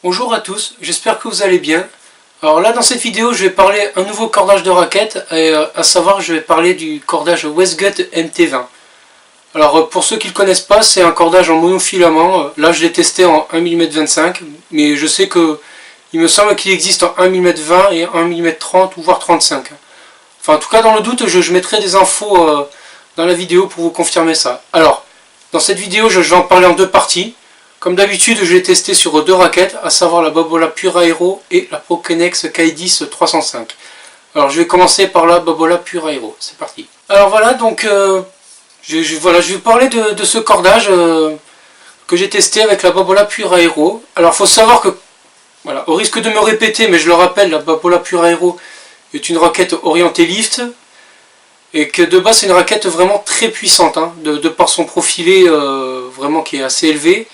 Bonjour à tous, j'espère que vous allez bien. Alors là dans cette vidéo je vais parler un nouveau cordage de raquette, et à savoir je vais parler du cordage Westgut MT20. Alors pour ceux qui ne le connaissent pas, c'est un cordage en monofilament. Là je l'ai testé en 1 mm 25, mais je sais que il me semble qu'il existe en 1 mm 20 et 1 mm 30 ou voire 35. Enfin en tout cas dans le doute je mettrai des infos dans la vidéo pour vous confirmer ça. Alors dans cette vidéo je vais en parler en deux parties. Comme d'habitude, je l'ai testé sur deux raquettes, à savoir la Babolat Pure Aero et la Prokenex K10 305. Alors je vais commencer par la Babolat Pure Aero, c'est parti. Alors voilà, donc je vais parler de ce cordage que j'ai testé avec la Babolat Pure Aero. Alors il faut savoir que, voilà, au risque de me répéter, mais je le rappelle, la Babolat Pure Aero est une raquette orientée lift, et que de base c'est une raquette vraiment très puissante, hein, de par son profilé vraiment qui est assez élevé,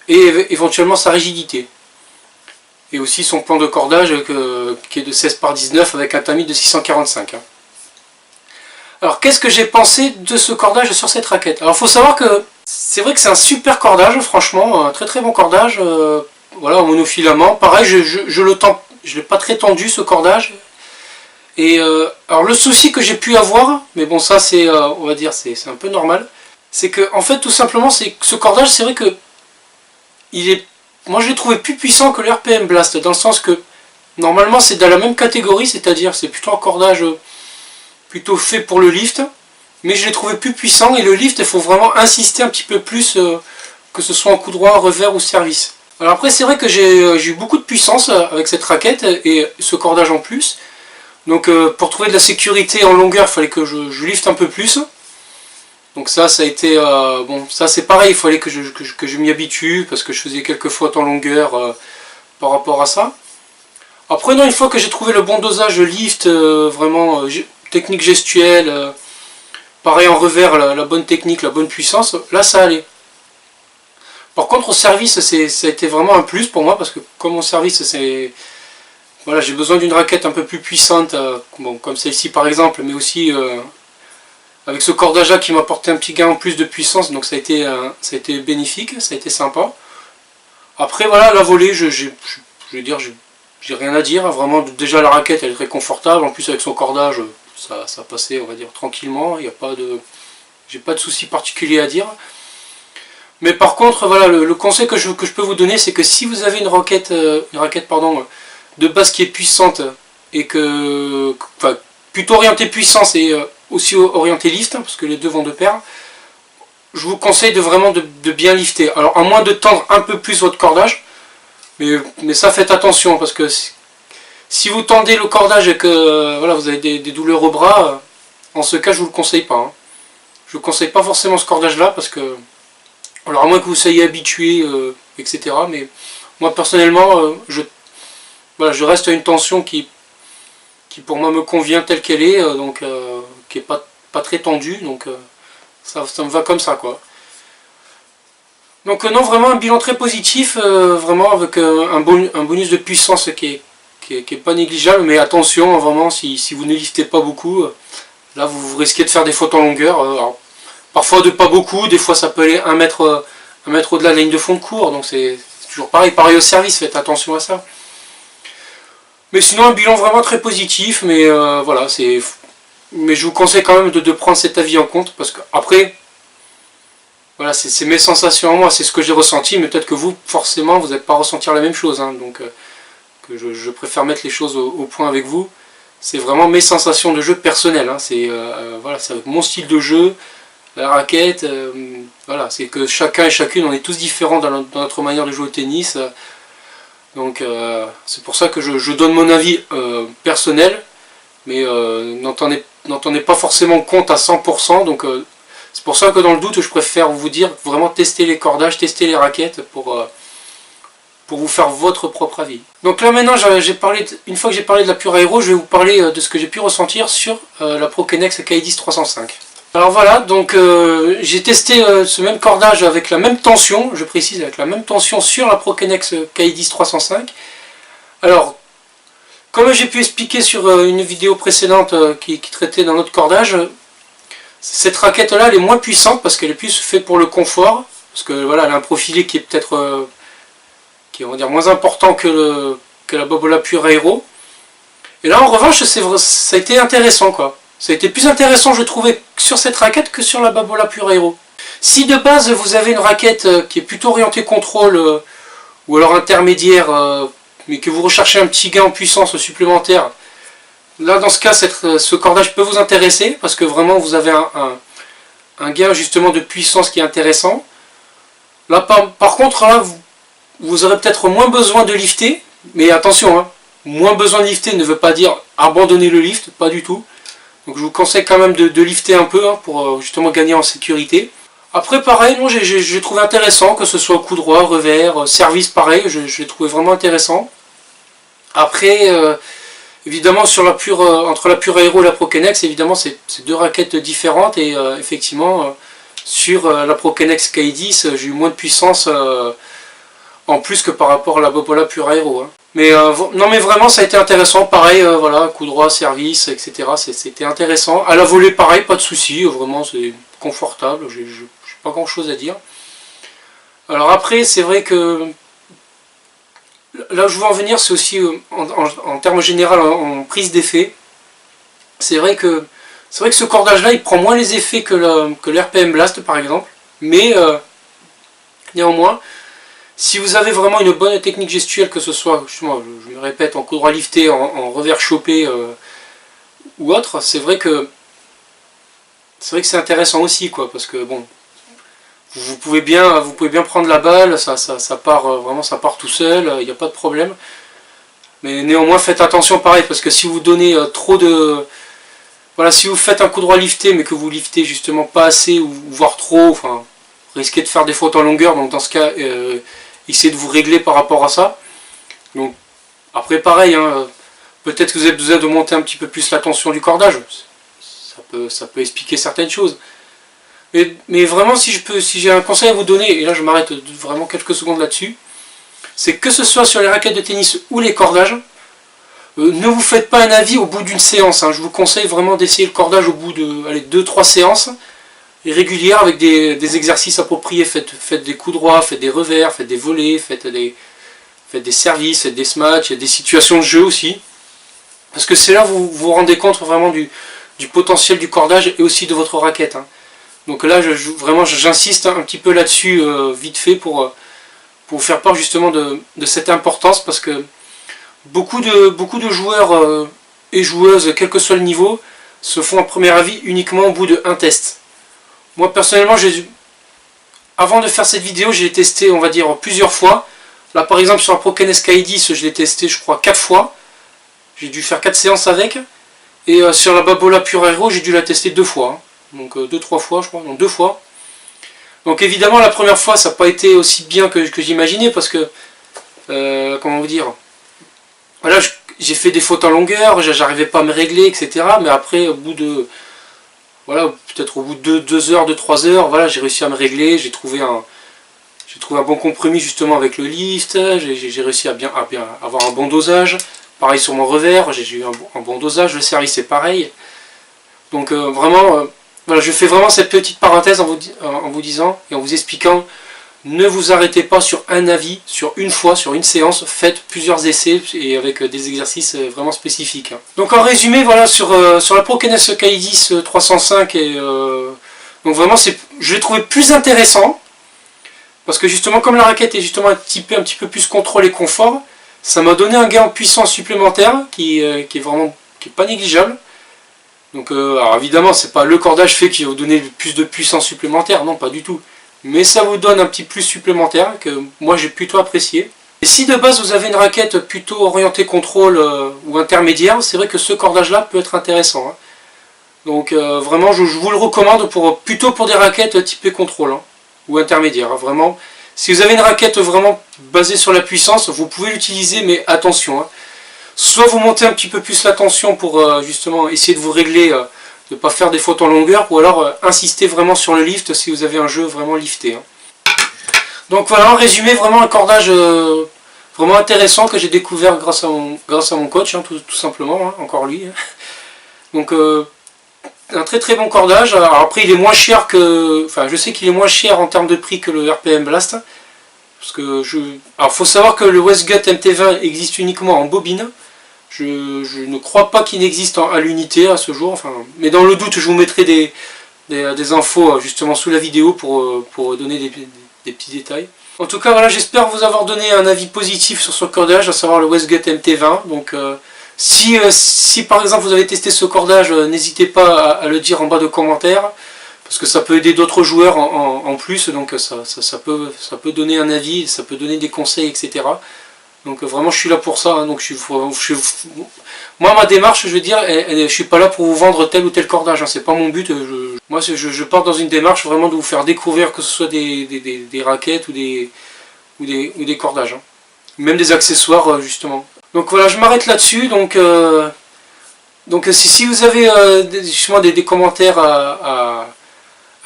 et éventuellement sa rigidité. Et aussi son plan de cordage qui est de 16 par 19 avec un tamis de 645. Alors qu'est-ce que j'ai pensé de ce cordage sur cette raquette? Alors il faut savoir que c'est vrai que c'est un super cordage, franchement, un très très bon cordage, voilà, en monofilament. Pareil, je l'ai pas très tendu ce cordage. Et alors le souci que j'ai pu avoir, mais bon ça c'est, on va dire, c'est un peu normal, c'est que en fait tout simplement c'est que ce cordage, c'est vrai que moi je l'ai trouvé plus puissant que le RPM Blast, dans le sens que normalement c'est dans la même catégorie, c'est-à-dire c'est plutôt un cordage plutôt fait pour le lift, mais je l'ai trouvé plus puissant, et le lift il faut vraiment insister un petit peu plus, que ce soit en coup droit, revers ou service. Alors après c'est vrai que j'ai eu beaucoup de puissance avec cette raquette et ce cordage en plus, donc pour trouver de la sécurité en longueur il fallait que je lifte un peu plus. Donc ça a été, bon ça c'est pareil, il fallait que je m'y habitue, parce que je faisais quelques fautes en longueur par rapport à ça. Après non, une fois que j'ai trouvé le bon dosage lift, vraiment technique gestuelle, pareil en revers, la bonne technique, la bonne puissance, là ça allait. Par contre au service ça a été vraiment un plus pour moi, parce que comme mon service c'est, voilà, j'ai besoin d'une raquette un peu plus puissante, bon, comme celle-ci par exemple, mais aussi avec ce cordage là qui m'a apporté un petit gain en plus de puissance, donc ça a été bénéfique, ça a été sympa. Après voilà, la volée, je vais dire, j'ai rien à dire, vraiment. Déjà la raquette elle est très confortable, en plus avec son cordage ça passait, on va dire, tranquillement, il n'y a pas de, j'ai pas de souci particulier à dire. Mais par contre voilà, le conseil que je peux vous donner, c'est que si vous avez une raquette pardon, de base qui est puissante, et que, enfin, plutôt orientée puissance et aussi orienté lift, parce que les deux vont de pair, je vous conseille vraiment de bien lifter. Alors à moins de tendre un peu plus votre cordage, mais ça faites attention, parce que si vous tendez le cordage et que voilà, vous avez des douleurs au bras, en ce cas je vous le conseille pas, hein. Je vous conseille pas forcément ce cordage là, parce que, alors à moins que vous soyez habitué, etc. Mais moi personnellement voilà, je reste à une tension qui pour moi me convient telle qu'elle est, donc qui est pas très tendue, donc ça me va comme ça, quoi. Donc non, vraiment un bilan très positif, vraiment avec un bonus de puissance qui est pas négligeable, mais attention, vraiment, si vous ne liftez pas beaucoup, là vous risquez de faire des fautes en longueur, alors, parfois de pas beaucoup, des fois ça peut aller 1 mètre au-delà de la ligne de fond de cours, donc c'est toujours pareil au service, faites attention à ça. Mais sinon un bilan vraiment très positif, mais voilà, mais je vous conseille quand même de prendre cet avis en compte, parce que après, voilà, c'est mes sensations à moi, c'est ce que j'ai ressenti, mais peut-être que vous, forcément, vous n'allez pas ressentir la même chose, hein, donc que je préfère mettre les choses au point avec vous. C'est vraiment mes sensations de jeu personnelles, hein, voilà, c'est avec mon style de jeu, la raquette, voilà, c'est que chacun et chacune, on est tous différents dans notre manière de jouer au tennis. Donc c'est pour ça que je donne mon avis personnel, mais n'entendez pas forcément compte à 100%, donc c'est pour ça que dans le doute je préfère vous dire vraiment tester les cordages, tester les raquettes pour vous faire votre propre avis. Donc là maintenant, une fois que j'ai parlé de la Pure Aero, je vais vous parler de ce que j'ai pu ressentir sur la Prokenex K10 305. Alors voilà, donc j'ai testé ce même cordage avec la même tension, je précise, avec la même tension sur la Prokenex K10 305. Alors, comme j'ai pu expliquer sur une vidéo précédente qui traitait d'un autre cordage, cette raquette là elle est moins puissante parce qu'elle est plus faite pour le confort, parce que voilà, elle a un profilé qui est peut-être qui est on va dire moins important que la Babolat Pure Aero. Et là en revanche ça a été intéressant quoi. Ça a été plus intéressant je trouvais sur cette raquette que sur la Babolat Pure Aero. Si de base vous avez une raquette qui est plutôt orientée contrôle ou alors intermédiaire, mais que vous recherchez un petit gain en puissance supplémentaire, là dans ce cas ce cordage peut vous intéresser parce que vraiment vous avez un gain justement de puissance qui est intéressant. Là par contre là vous aurez peut-être moins besoin de lifter, mais attention, hein, moins besoin de lifter ne veut pas dire abandonner le lift, pas du tout. Donc je vous conseille quand même de lifter un peu hein, pour justement gagner en sécurité. Après pareil, moi j'ai trouvé intéressant, que ce soit coup droit, revers, service pareil, je l'ai trouvé vraiment intéressant. Après, évidemment sur entre la Pure Aero et la Prokenex, évidemment c'est deux raquettes différentes et effectivement sur la Prokenex K10 j'ai eu moins de puissance en plus que par rapport à la Babolat Pure Aero. Hein. Mais non mais vraiment ça a été intéressant, pareil, voilà, coup droit, service, etc. C'était intéressant. À la volée pareil, pas de soucis, vraiment c'est confortable, j'ai pas grand chose à dire. Alors après c'est vrai que là où je veux en venir c'est aussi en termes général en prise d'effet. C'est vrai que ce cordage là il prend moins les effets que le RPM Blast par exemple, mais néanmoins si vous avez vraiment une bonne technique gestuelle, que ce soit, justement, je me répète, en coup droit lifté, en revers chopé ou autre, c'est vrai que c'est intéressant aussi, quoi, parce que bon, vous pouvez bien prendre la balle, ça part vraiment, ça part tout seul, il n'y a pas de problème. Mais néanmoins, faites attention, pareil, parce que si vous donnez trop de, voilà, si vous faites un coup droit lifté, mais que vous liftez justement pas assez ou voire trop, enfin, risquez de faire des fautes en longueur, donc dans ce cas essayez de vous régler par rapport à ça. Donc après pareil, hein, peut-être que vous avez besoin de monter un petit peu plus la tension du cordage, ça peut expliquer certaines choses. Mais vraiment si j'ai un conseil à vous donner, et là je m'arrête vraiment quelques secondes là-dessus, c'est que ce soit sur les raquettes de tennis ou les cordages, ne vous faites pas un avis au bout d'une séance, hein. Je vous conseille vraiment d'essayer le cordage au bout de 2-3 séances, régulières avec des exercices appropriés, faites des coups droits, faites des revers, faites des volets, faites des services, faites des smatchs, des situations de jeu aussi. Parce que c'est là que vous vous rendez compte vraiment du potentiel du cordage et aussi de votre raquette. Hein. Donc là, vraiment, j'insiste un petit peu là-dessus, vite fait, pour vous faire part justement de cette importance, parce que beaucoup de joueurs et joueuses, quel que soit le niveau, se font un premier avis uniquement au bout d'un test. Moi personnellement, avant de faire cette vidéo, j'ai testé, on va dire, plusieurs fois. Là par exemple sur la Prokenex K10, je l'ai testé je crois 4 fois. J'ai dû faire 4 séances avec. Et sur la Babolat Pure Aero, j'ai dû la tester 2 fois. Hein. Donc 2-3 fois je crois, non 2 fois. Donc évidemment la première fois ça n'a pas été aussi bien que j'imaginais, parce que, comment vous dire, voilà, j'ai fait des fautes en longueur, j'arrivais pas à me régler, etc. Mais après au bout de... Voilà, peut-être au bout de 2 heures, 3 heures, voilà, j'ai réussi à me régler, j'ai trouvé un bon compromis justement avec le lift, j'ai réussi à bien avoir un bon dosage. Pareil sur mon revers, j'ai eu un bon dosage, le service c'est pareil. Donc vraiment, voilà, je fais vraiment cette petite parenthèse en vous disant et en vous expliquant, ne vous arrêtez pas sur un avis, sur une fois, sur une séance, faites plusieurs essais et avec des exercices vraiment spécifiques. Donc en résumé, voilà, sur la Prokenex K10 305, donc vraiment je l'ai trouvé plus intéressant, parce que justement comme la raquette est justement typée un petit peu plus contrôle et confort, ça m'a donné un gain en puissance supplémentaire qui est pas négligeable. Donc alors évidemment c'est pas le cordage fait qui va vous donner plus de puissance supplémentaire, non pas du tout. Mais ça vous donne un petit plus supplémentaire que moi j'ai plutôt apprécié. Et si de base vous avez une raquette plutôt orientée contrôle ou intermédiaire, c'est vrai que ce cordage là peut être intéressant. Hein. Donc vraiment je vous le recommande plutôt pour des raquettes typées contrôle hein, ou intermédiaire. Hein, vraiment, si vous avez une raquette vraiment basée sur la puissance, vous pouvez l'utiliser, mais attention. Hein. Soit vous montez un petit peu plus la tension pour justement essayer de vous régler, de ne pas faire des fautes en longueur, ou alors insister vraiment sur le lift si vous avez un jeu vraiment lifté. Hein. Donc voilà, en résumé, vraiment un cordage vraiment intéressant que j'ai découvert grâce à mon coach, hein, tout simplement, hein, encore lui. Hein. Donc un très très bon cordage. Alors après il est moins cher que... Enfin je sais qu'il est moins cher en termes de prix que le RPM Blast. Parce que alors faut savoir que le Westgut MT20 existe uniquement en bobine. Je ne crois pas qu'il n'existe à l'unité à ce jour. Enfin, mais dans le doute, je vous mettrai des infos justement sous la vidéo pour donner des petits détails. En tout cas, voilà, j'espère vous avoir donné un avis positif sur ce cordage, à savoir le Westgut MT20. Donc, si par exemple vous avez testé ce cordage, n'hésitez pas à le dire en bas de commentaires. Parce que ça peut aider d'autres joueurs en plus, donc ça peut donner un avis, ça peut donner des conseils, etc. Donc vraiment je suis là pour ça, hein. Donc moi ma démarche, je veux dire, je suis pas là pour vous vendre tel ou tel cordage, hein. C'est pas mon but. Moi je pars dans une démarche vraiment de vous faire découvrir, que ce soit des raquettes ou des cordages, hein. Même des accessoires justement. Donc voilà, je m'arrête là-dessus. Donc si vous avez justement des commentaires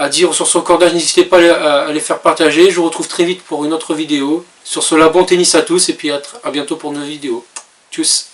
à dire sur ce cordage, n'hésitez pas à les faire partager. Je vous retrouve très vite pour une autre vidéo. Sur cela, bon tennis à tous et puis à bientôt pour une nouvelle vidéo. Tchuss.